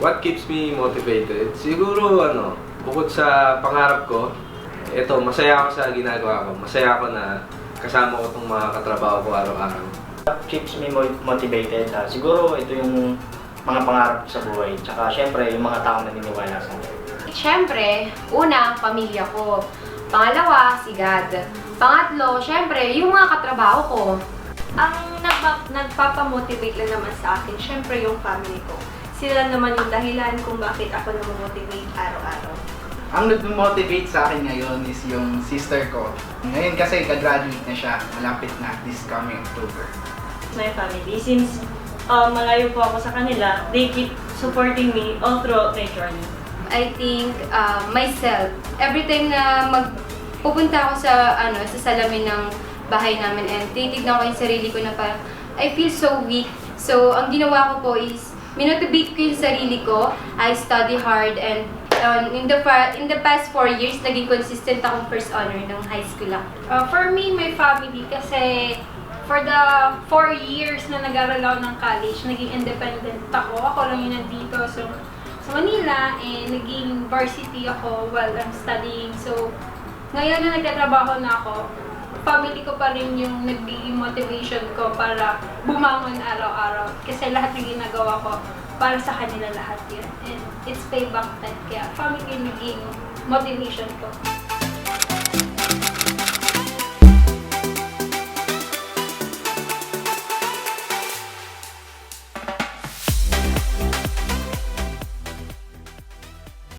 What keeps me motivated? Siguro bukod sa pangarap ko, masaya ako sa ginagawa ko. Masaya ako na kasama ko itong mga katrabaho ko araw-araw. What keeps me motivated? Siguro ito yung mga pangarap ko sa buhay. Tsaka syempre yung mga taong naniniwala sa akin. Syempre, una, pamilya ko. Pangalawa, si God. Pangatlo, syempre, yung mga katrabaho ko. Ang nagpapamotivate lang naman sa akin, syempre yung family ko. Sila naman yung dahilan kung bakit ako namomotivate araw-araw. Ang nag-motivate sa akin ngayon is yung sister ko. Ngayon kasi ka-graduate na siya, malapit na this coming October. My family, since malayo po ako sa kanila, they keep supporting me all throughout my journey. I think myself. Every time na pupunta ako sa salamin ng bahay namin and titignan ko yung sarili ko na parang I feel so weak. So, ang ginawa ko po is minotivate ko yung sarili ko. I study hard and in the past 4 years, naging consistent akong first honor ng high school ako. For me, my family, kasi for the 4 years na nag-aral ako ng college, naging independent ako. Ako lang yung nandito sa Manila, and naging varsity ako while I'm studying. So, ngayon na nagtatrabaho na ako, family ko pa rin yung nagiging motivation ko para bumangon araw-araw. Kasi lahat ng ginagawa ko, para sa kanila lahat yun. And it's payback time. Kaya family yung naging motivation ko.